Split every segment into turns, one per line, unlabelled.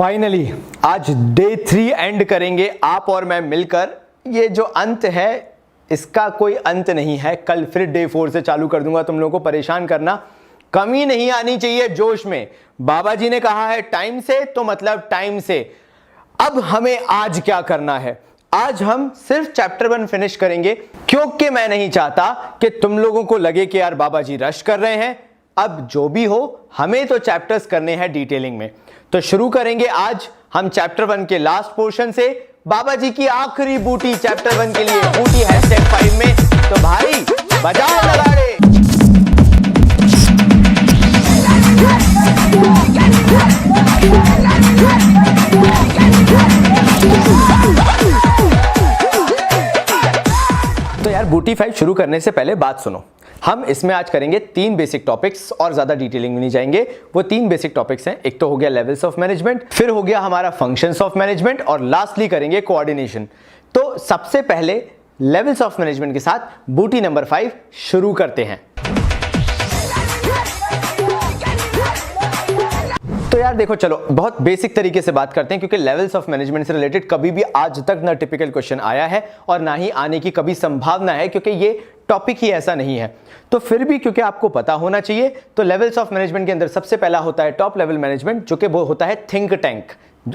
Finally आज day 3 and करेंगे आप और मैं मिलकर। ये जो अंत है इसका कोई अंत नहीं है। कल फिर डे 4 से चालू कर दूंगा। तुम लोगों को परेशान करना, कमी नहीं आनी चाहिए जोश में। बाबा जी ने कहा है टाइम से, तो मतलब टाइम से। अब हमें आज क्या करना है? आज हम सिर्फ चैप्टर 1 फिनिश करेंगे, क्योंकि मैं नहीं चाहता कि तुम लोगों को लगे कि यार बाबा जी रश कर रहे हैं। अब जो भी हो, हमें तो चैप्टर्स करने हैं डिटेलिंग में। तो शुरू करेंगे आज हम चैप्टर 1 के लास्ट पोर्शन से। बाबा जी की आखिरी बूटी चैप्टर 1 के लिए बूटी है स्टेप 5 में। तो भाई बजाओ नगाड़े। तो यार बूटी 5 शुरू करने से पहले बात सुनो। हम इसमें आज करेंगे 3 बेसिक टॉपिक्स और ज्यादा डिटेलिंग में नहीं जाएंगे। वो 3 बेसिक टॉपिक्स हैं। एक तो हो गया लेवल्स ऑफ मैनेजमेंट, फिर हो गया हमारा फंक्शंस ऑफ मैनेजमेंट, और लास्टली करेंगे कोऑर्डिनेशन। तो सबसे पहले लेवल्स ऑफ मैनेजमेंट के साथ बूटी नंबर 5 शुरू करते हैं। तो यार देखो, चलो बहुत बेसिक तरीके से बात करते हैं, क्योंकि लेवल्स ऑफ मैनेजमेंट से रिलेटेड कभी भी आज तक ना टिपिकल क्वेश्चन आया है और ना ही आने की कभी संभावना है, क्योंकि ये टॉपिक ही ऐसा नहीं है। तो फिर भी क्योंकि आपको पता होना चाहिए, तो लेवल्स ऑफ मैनेजमेंट के अंदर सबसे पहला होता है टॉप लेवल मैनेजमेंट, जो कि वो होता है थिंक टैंक।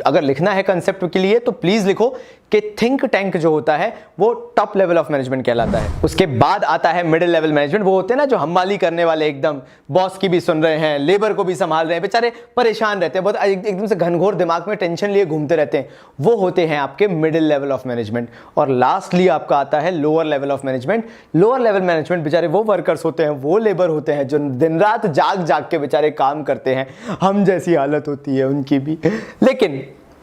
अगर लिखना है कंसेप्ट के लिए तो प्लीज लिखो कि थिंक टैंक जो होता है वो टॉप लेवल ऑफ मैनेजमेंट कहलाता है। उसके बाद आता है मिडिल लेवल मैनेजमेंट। वो होते हैं ना जो हमवाली करने वाले, एकदम बॉस की भी सुन रहे हैं, लेबर को भी संभाल रहे हैं, बेचारे परेशान रहते हैं, बहुत एकदम से घनघोर दिमाग में टेंशन लिए घूमते रहते हैं। वो होते हैं आपके मिडिल लेवल ऑफ मैनेजमेंट। और लास्टली आपका आता है lower level of management. Lower level management बेचारे वो वर्कर्स होते हैं, वो लेबर होते हैं जो दिन रात जाग जाग के बेचारे काम करते हैं। हम जैसी हालत होती है उनकी भी। लेकिन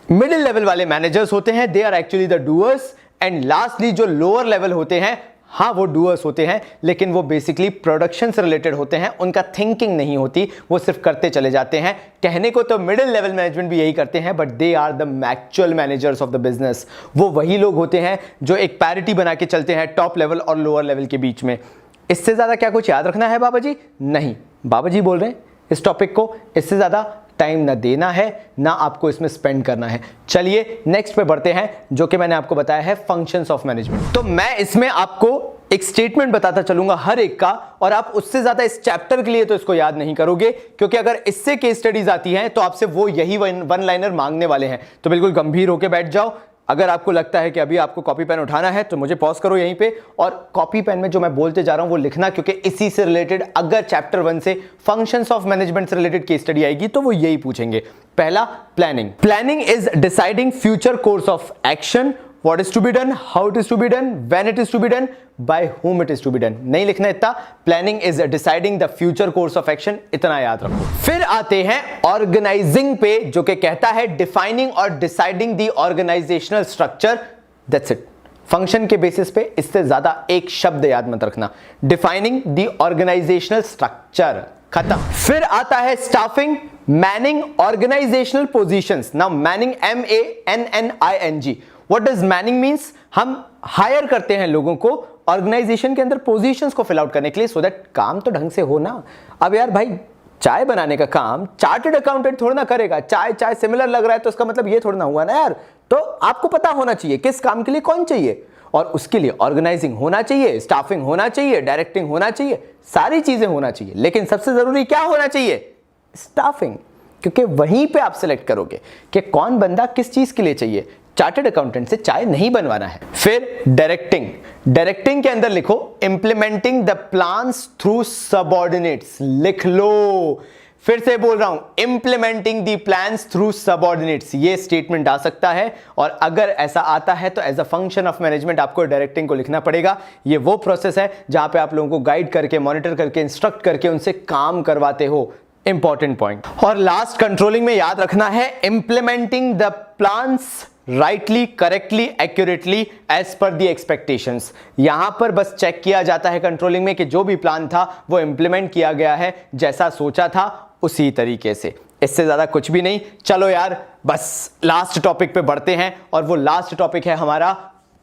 मिडिल लेवल वाले मैनेजर्स होते हैं, they are actually the doers. And lastly जो लोअर लेवल होते हैं, हाँ वो डूअर्स होते हैं, लेकिन वो बेसिकली प्रोडक्शन से रिलेटेड होते हैं। उनका थिंकिंग नहीं होती, वो सिर्फ करते चले जाते हैं। कहने को तो मिडिल लेवल मैनेजमेंट भी यही करते हैं, but they are the actual managers of the business. वो वही लोग होते हैं जो एक पैरिटी बना के चलते हैं टॉप लेवल और लोअर लेवल के बीच में। इससे ज्यादा क्या कुछ याद रखना है बाबा जी? नहीं, बाबा जी बोल रहे हैं इस टॉपिक को इससे ज्यादा टाइम ना देना है, ना आपको इसमें स्पेंड करना है। चलिए नेक्स्ट पे बढ़ते हैं, जो कि मैंने आपको बताया है फंक्शंस ऑफ मैनेजमेंट। तो मैं इसमें आपको एक स्टेटमेंट बताता चलूंगा हर एक का, और आप उससे ज्यादा इस चैप्टर के लिए तो इसको याद नहीं करोगे, क्योंकि अगर इससे केस स्टडीज आती हैं तो आपसे वो यही वन लाइनर मांगने वाले हैं। तो बिल्कुल गंभीर होकर बैठ जाओ। अगर आपको लगता है कि अभी आपको कॉपी पेन उठाना है तो मुझे पॉज करो यहीं पे, और कॉपी पेन में जो मैं बोलते जा रहा हूं वो लिखना, क्योंकि इसी से रिलेटेड अगर चैप्टर 1 से फंक्शंस ऑफ मैनेजमेंट से रिलेटेड केस स्टडी आएगी तो वो यही पूछेंगे। पहला, planning. Planning is deciding future course of action, what is to be done, how it is to be done, when it is to be done, by whom it is to be done। नहीं लिखना इतना। Planning is deciding the future course of action, इतना याद रखो। फिर आते हैं organising पे, जो कि कहता है डिफाइनिंग और deciding the organisational structure. That's it. Function के बेसिस पे इससे ज्यादा एक शब्द याद मत रखना। डिफाइनिंग द ऑर्गेनाइजेशनल स्ट्रक्चर, खत्म। फिर आता है staffing, manning, organisational positions. Now manning, MANNING। What does manning means? हम हायर करते हैं लोगों को ऑर्गेनाइजेशन के अंदर पोजीशंस को फिल आउट करने के लिए, सो दैट काम तो ढंग से हो ना। अब यार भाई, चाय बनाने का काम चार्टर्ड अकाउंटेंट थोड़ा ना करेगा। चाय चाय सिमिलर लग रहा है तो इसका मतलब ये थोड़ा ना हुआ ना यार। तो आपको पता होना चाहिए किस काम के लिए कौन चाहिए, और उसके लिए ऑर्गेनाइजिंग होना चाहिए, स्टाफिंग होना चाहिए, डायरेक्टिंग होना चाहिए, सारी चीजें होना चाहिए। लेकिन सबसे जरूरी क्या होना चाहिए? स्टाफिंग, क्योंकि वहीं पे आप सिलेक्ट करोगे कि कौन बंदा किस चीज के लिए चाहिए। चार्टर्ड अकाउंटेंट से चाय नहीं बनवाना है। फिर डायरेक्टिंग। डायरेक्टिंग के अंदर लिखो implementing the plans through subordinates, लिख लो। फिर से बोल रहा हूं, implementing the plans through subordinates, ये स्टेटमेंट आ सकता है। और अगर ऐसा आता है तो as a function of management आपको डायरेक्टिंग को लिखना पड़ेगा। ये वो प्रोसेस है जहां पे आप लोगों को गाइड करके, मॉनिटर करके, इंस्ट्रक्ट करके उनसे काम करवाते हो। Important point. और लास्ट, कंट्रोलिंग में याद रखना है implementing the plans rightly, correctly, accurately as per the expectations. यहां पर बस चेक किया जाता है कंट्रोलिंग में कि जो भी प्लान था वो इंप्लीमेंट किया गया है, जैसा सोचा था उसी तरीके से। इससे ज्यादा कुछ भी नहीं। चलो यार बस लास्ट टॉपिक पे बढ़ते हैं, और वो लास्ट टॉपिक है हमारा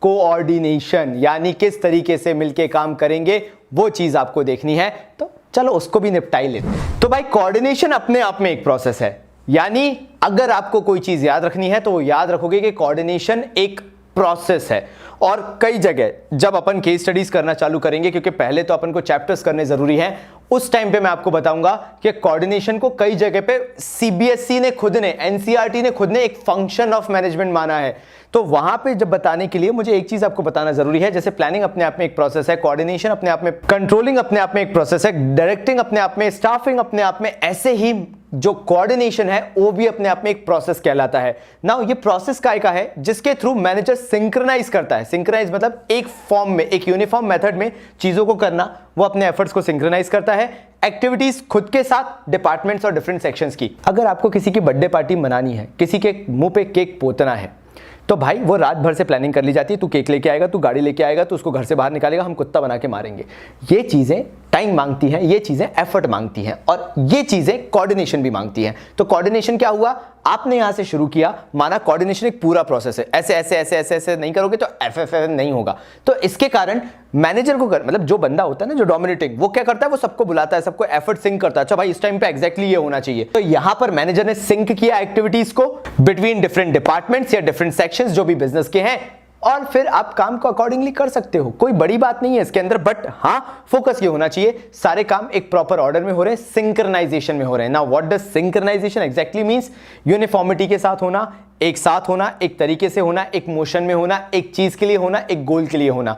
कोऑर्डिनेशन, यानी किस तरीके से मिलके काम करेंगे, वो चीज आपको देखनी है। तो चलो उसको भी निपटा ही लेते हैं। तो भाई कोऑर्डिनेशन अपने आप में एक प्रोसेस है। यानी अगर आपको कोई चीज याद रखनी है तो वो याद रखोगे कि कोऑर्डिनेशन एक प्रोसेस है। और कई जगह जब अपन केस स्टडीज करना चालू करेंगे, क्योंकि पहले तो अपन को चैप्टर्स करने जरूरी हैं, उस टाइम पे मैं आपको बताऊंगा कि कोऑर्डिनेशन को कई जगह पे सीबीएसई ने खुद ने, एनसीईआरटी ने खुद ने एक फंक्शन ऑफ मैनेजमेंट माना है। तो वहां पे जब बताने के लिए मुझे एक चीज आपको बताना जरूरी है, जैसे प्लानिंग अपने आप में एक प्रोसेस है, कोऑर्डिनेशन अपने आप में, कंट्रोलिंग अपने आप में एक प्रोसेस है, डायरेक्टिंग अपने आप में, स्टाफिंग अपने आप में, ऐसे ही जो कोऑर्डिनेशन है वो भी अपने आप में एक प्रोसेस कहलाता है। नाउ ये प्रोसेस काय का है जिसके थ्रू मैनेजर सिंक्रोनाइज करता है। सिंक्रोनाइज मतलब एक फॉर्म में, एक यूनिफॉर्म मेथड में चीजों को करना, वो अपने एफर्ट्स को सिंक्रोनाइज करता है, एक्टिविटीज खुद के साथ, डिपार्टमेंट्स और डिफरेंट सेक्शंस की। अगर आपको किसी की बर्थडे पार्टी मनानी है, किसी के मुंह पे केक पोतना है, तो भाई वो रात भर से प्लानिंग कर ली जाती है। तू केक लेके आएगा, तू गाड़ी लेके आएगा, तू उसको घर से बाहर निकालेगा, हम कुत्ता बना के मारेंगे। ये चीजें टाइम मांगती हैं, ये चीजें एफर्ट मांगती हैं, और ये चीजें कोऑर्डिनेशन भी मांगती हैं। तो कोऑर्डिनेशन क्या हुआ, आपने यहां से शुरू किया, माना कोऑर्डिनेशन एक पूरा प्रोसेस है, ऐसे ऐसे ऐसे ऐसे ऐसे नहीं करोगे तो एफ नहीं होगा। तो इसके कारण मैनेजर को मतलब जो बंदा होता है ना, जो डोमिनेटिंग, वो क्या करता है, वो सबको बुलाता है, सबको एफर्ट सिंक करता है। अच्छा भाई इस टाइम पे एग्जैक्टली ये होना चाहिए। तो यहां पर मैनेजर ने सिंक किया एक्टिविटीज को बिटवीन डिफरेंट डिपार्टमेंट्स या डिफरेंट सेक्शंस जो भी बिजनेस के हैं, और फिर आप काम को अकॉर्डिंगली कर सकते हो। कोई बड़ी बात नहीं है इसके अंदर, बट हाँ फोकस ये होना चाहिए सारे काम एक प्रॉपर ऑर्डर में हो रहे हैं, सिंक्रोनाइजेशन में हो रहे हैं। Now what does synchronisation exactly means? Uniformity के साथ होना, एक साथ होना, एक तरीके से होना, एक मोशन में होना, एक चीज के लिए होना, एक गोल के लिए होना,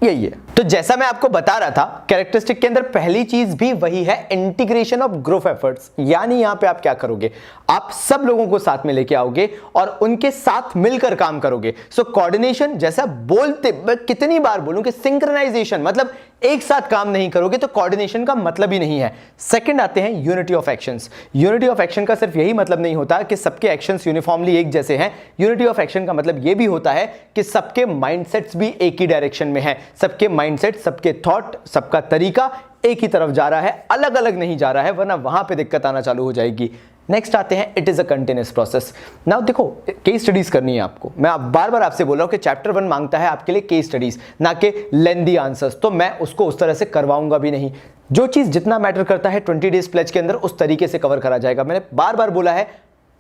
यही है। तो जैसा मैं आपको बता रहा था, कैरेक्टरिस्टिक के अंदर पहली चीज भी वही है, इंटीग्रेशन ऑफ ग्रुप एफर्ट्स। यानी यहां पे आप क्या करोगे, आप सब लोगों को साथ में लेके आओगे और उनके साथ मिलकर काम करोगे। सो कोऑर्डिनेशन, जैसा बोलते कितनी बार बोलूं कि सिंक्रोनाइजेशन मतलब एक साथ काम नहीं करोगे तो कोऑर्डिनेशन का मतलब ही नहीं है। सेकंड आते हैं unity of actions. Unity of action का सिर्फ यही मतलब नहीं होता कि सबके एक्शंस यूनिफॉर्मली एक जैसे हैं। यूनिटी ऑफ एक्शन का मतलब यह भी होता है कि सबके माइंडसेट्स भी एक ही डायरेक्शन में हैं, सबके माइंडसेट, सबके थॉट, सबका तरीका एक ही तरफ जा रहा है, अलग अलग नहीं जा रहा है, वरना वहां पे दिक्कत आना चालू हो जाएगी। नेक्स्ट आते हैं, it is a continuous process. Now देखो, केस स्टडीज करनी है आपको। मैं बार बार आपसे बोल रहा हूं कि चैप्टर 1 मांगता है आपके लिए केस स्टडीज, ना कि लेंदी आंसर्स, तो मैं उसको उस तरह से करवाऊंगा भी नहीं। जो चीज जितना मैटर करता है 20 डेज प्लेज के अंदर उस तरीके से कवर करा जाएगा। मैंने बार बार बोला है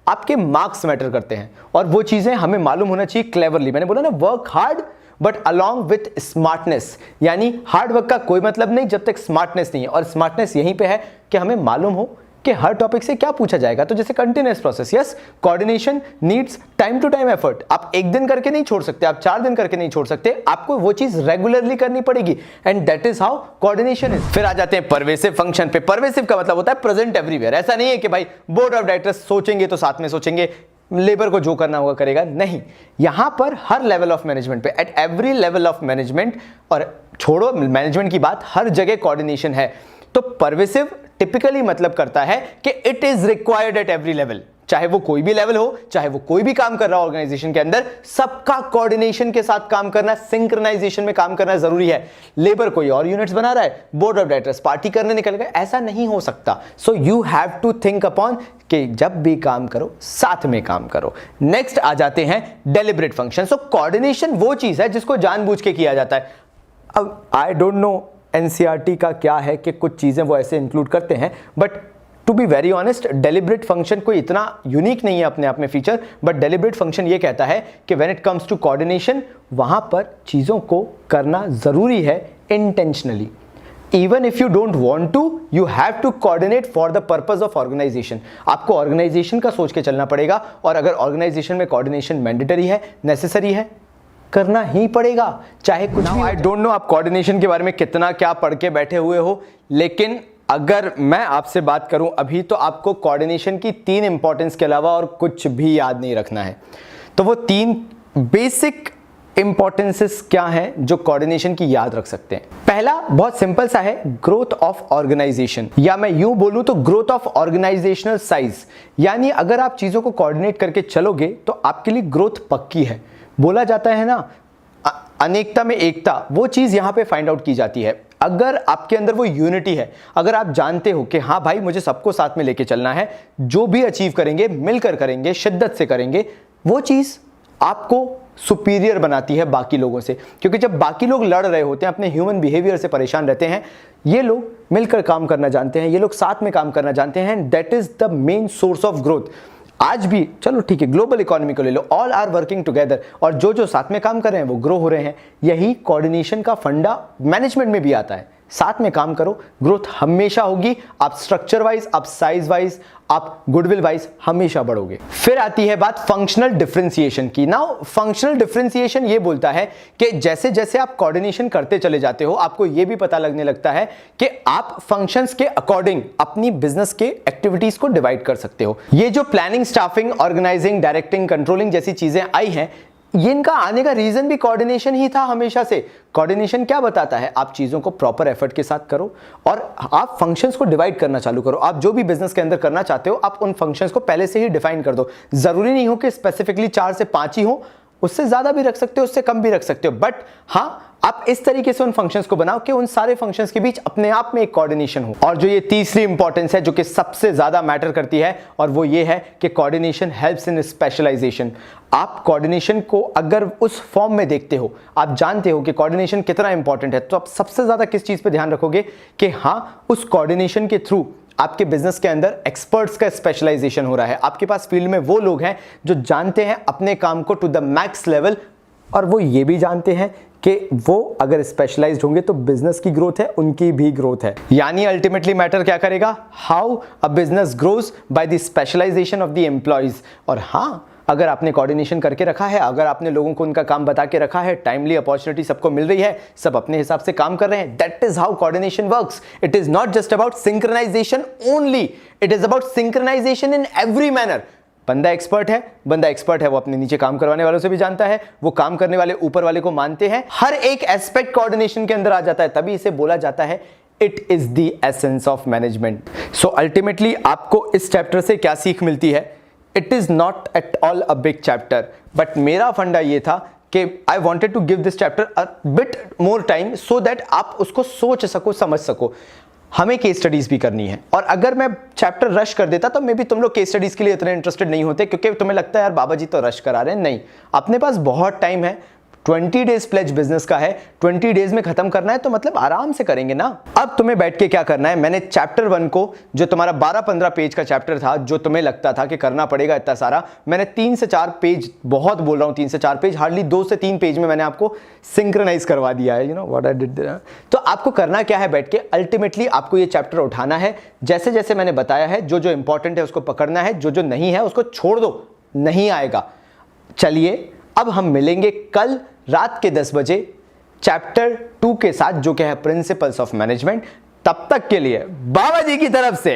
आपके मार्क्स मैटर करते हैं, और वो चीजें हमें मालूम होना चाहिए क्लेवरली। मैंने बोला ना, work hard but along with smartness. यानी हार्ड वर्क का कोई मतलब नहीं जब तक स्मार्टनेस नहीं है, और स्मार्टनेस यहीं पे है कि हमें मालूम हो कि हर टॉपिक से क्या पूछा जाएगा। तो जैसे continuous process, yes, coordination needs time to time effort. आप एक दिन करके नहीं छोड़ सकते, आप 4 दिन करके नहीं छोड़ सकते, आपको वो चीज रेगुलरली करनी पड़ेगी, and that is how coordination is. फिर आ जाते हैं परवेसिव फंक्शन पे। परवेसिव का मतलब होता है प्रेजेंट एवरीवेयर। ऐसा नहीं है कि भाई बोर्ड ऑफ डायरेक्टर्स सोचेंगे तो साथ में सोचेंगे, लेबर को जो करना होगा करेगा, नहीं। यहां पर हर लेवल ऑफ मैनेजमेंट पे, at every level of management, और छोड़ो मैनेजमेंट की बात, हर जगह कोऑर्डिनेशन है। तो परवेसिव टिपिकली मतलब करता है कि it is required at every level, चाहे वो कोई भी लेवल हो, चाहे वो कोई भी काम कर रहा हो ऑर्गेनाइजेशन के अंदर, सबका कोऑर्डिनेशन के साथ काम करना, सिंक्रोनाइजेशन में काम करना जरूरी है। लेबर कोई और यूनिट्स बना रहा है, बोर्ड ऑफ डायरेक्टर्स पार्टी करने निकल गए, ऐसा नहीं हो सकता। So you have to think upon कि जब भी काम करो साथ में काम करो। नेक्स्ट आ जाते हैं डेलिब्रेट फंक्शन। सो कोऑर्डिनेशन वो चीज है जिसको जानबूझ के किया जाता है। अब आई डोंट नो एनसीईआरटी का क्या है कि कुछ चीजें वो ऐसे इंक्लूड करते हैं, but to be very honest, deliberate function कोई इतना यूनिक नहीं है अपने आप में फीचर, बट डेलिब्रेट फंक्शन ये कहता है कि when it comes to coordination, वहां पर चीजों को करना जरूरी है intentionally. Even if you don't want to, you have to coordinate for the purpose of organization. आपको ऑर्गेनाइजेशन का सोच के चलना पड़ेगा, और अगर ऑर्गेनाइजेशन में कोऑर्डिनेशन मैंडेटरी है, नेसेसरी है, करना ही पड़ेगा, चाहे कुछ भी। आई डोंट नो आप कोऑर्डिनेशन के बारे में कितना क्या पढ़ के बैठे हुए हो, लेकिन अगर मैं आपसे बात करूं अभी, तो आपको कोऑर्डिनेशन की 3 इंपॉर्टेंस के अलावा और कुछ भी याद नहीं रखना है। तो वो 3 बेसिक इंपॉर्टेंसेस क्या हैं जो कोऑर्डिनेशन की याद रख सकते हैं। पहला बहुत सिंपल सा है, ग्रोथ ऑफ ऑर्गेनाइजेशन, या मैं यूं बोलूं तो ग्रोथ ऑफ ऑर्गेनाइजेशनल साइज। यानी अगर आप चीजों को कोऑर्डिनेट करके चलोगे तो आपके लिए ग्रोथ पक्की है। बोला जाता है ना, अनेकता में एकता, वो चीज यहां पे फाइंड आउट की जाती है। अगर आपके अंदर वो यूनिटी है, अगर आप जानते हो कि हाँ भाई मुझे सबको साथ में लेके चलना है, जो भी अचीव करेंगे मिलकर करेंगे, शिद्दत से करेंगे, वो चीज आपको सुपीरियर बनाती है बाकी लोगों से, क्योंकि जब बाकी लोग लड़ रहे होते हैं, अपने ह्यूमन बिहेवियर से परेशान रहते हैं, ये लोग मिलकर काम करना जानते हैं, ये लोग साथ में काम करना जानते हैं, that is the main source of growth. आज भी चलो ठीक है, ग्लोबल इकोनॉमी को ले लो, ऑल आर वर्किंग टुगेदर, और जो जो साथ में काम कर रहे हैं वो ग्रो हो रहे हैं। यही कोऑर्डिनेशन का फंडा मैनेजमेंट में भी आता है। साथ में काम करो, ग्रोथ हमेशा होगी। आप स्ट्रक्चर वाइज, आप साइज वाइज, आप गुडविल वाइज हमेशा बढ़ोगे। फिर आती है बात फंक्शनल डिफरेंशिएशन की। नाउ फंक्शनल डिफरेंशिएशन ये बोलता है कि जैसे जैसे आप कोऑर्डिनेशन करते चले जाते हो, आपको ये भी पता लगने लगता है कि आप फंक्शंस के अकॉर्डिंग अपनी बिजनेस के एक्टिविटीज को डिवाइड कर सकते हो। ये जो planning, staffing, organizing, directing, controlling जैसी चीजें आई हैं, ये इनका आने का रीजन भी कोऑर्डिनेशन ही था हमेशा से। कोऑर्डिनेशन क्या बताता है? आप चीजों को प्रॉपर एफर्ट के साथ करो और आप फंक्शंस को डिवाइड करना चालू करो। आप जो भी बिजनेस के अंदर करना चाहते हो, आप उन फंक्शंस को पहले से ही डिफाइन कर दो। जरूरी नहीं हो कि स्पेसिफिकली 4 से 5 ही हो, उससे ज्यादा भी रख सकते हो, उससे कम भी रख सकते हो, बट हाँ, आप इस तरीके से उन फंक्शंस को बनाओ कि उन सारे फंक्शंस के बीच अपने आप में एक कोऑर्डिनेशन हो। और जो ये तीसरी इंपॉर्टेंस है, जो कि सबसे ज्यादा मैटर करती है, और वो ये है कि कोऑर्डिनेशन हेल्प्स इन स्पेशलाइजेशन। आप कोऑर्डिनेशन को अगर उस फॉर्म में देखते हो, आप जानते हो कि कोऑर्डिनेशन कितना इंपॉर्टेंट है, तो आप सबसे ज्यादा किस चीज पे ध्यान रखोगे कि हाँ, उस कोऑर्डिनेशन के थ्रू आपके बिजनेस के अंदर एक्सपर्ट्स का स्पेशलाइजेशन हो रहा है। आपके पास फील्ड में वो लोग हैं जो जानते हैं अपने काम को टू द मैक्स लेवल, और वो ये भी जानते हैं कि वो अगर स्पेशलाइज्ड होंगे तो बिजनेस की ग्रोथ है, उनकी भी ग्रोथ है। यानी अल्टीमेटली मैटर क्या करेगा? How a business grows by the specialization of the employees. और हाँ, अगर आपने कोऑर्डिनेशन करके रखा है, अगर आपने लोगों को उनका काम बता के रखा है, टाइमली अपॉर्चुनिटी सबको मिल रही है, सब अपने हिसाब से काम कर रहे हैं, that is how coordination works. It is not just about synchronization only, it is about synchronization in every manner. बंदा एक्सपर्ट है, वो अपने नीचे काम करवाने वालों से भी जानता है, वो काम करने वाले ऊपर वाले को मानते हैं, हर एक एस्पेक्ट कोऑर्डिनेशन के अंदर आ जाता है, तभी इसे बोला जाता है it is the essence of management. So ultimately आपको इस चैप्टर से क्या सीख मिलती है? It is not at all a big chapter, but मेरा फंडा ये था कि I wanted to give this chapter a bit more time so that आप उसको सोच सको, समझ सको। हमें केस स्टडीज भी करनी है, और अगर मैं चैप्टर रश कर देता तो मे बी तुम लोग केस स्टडीज के लिए इतने इंटरेस्टेड नहीं होते, क्योंकि तुम्हें लगता है यार बाबा जी तो रश करा रहे हैं। नहीं, अपने पास बहुत टाइम है, 20 डेज प्लेज बिजनेस का है, 20 डेज में खत्म करना है, तो मतलब आराम से करेंगे ना। अब तुम्हें बैठ के क्या करना है? मैंने चैप्टर 1 को, जो तुम्हारा 12-15 पेज का चैप्टर था, जो तुम्हें लगता था कि करना पड़ेगा इतना सारा, मैंने 3 से 4 पेज, बहुत बोल रहा हूं 3 से 4 पेज, हार्डली 2 से 3 पेज में मैंने आपको सिंक्रोनाइज करवा दिया है। You know what I did. तो आपको करना क्या है? बैठ के अल्टीमेटली आपको ये चैप्टर उठाना है, जैसे जैसे मैंने बताया है, जो जो इंपॉर्टेंट है उसको पकड़ना है, जो जो नहीं है उसको छोड़ दो, नहीं आएगा। चलिए अब हम मिलेंगे कल रात के 10 बजे चैप्टर 2 के साथ, जो कि है प्रिंसिपल्स ऑफ मैनेजमेंट। तब तक के लिए बाबा जी की तरफ से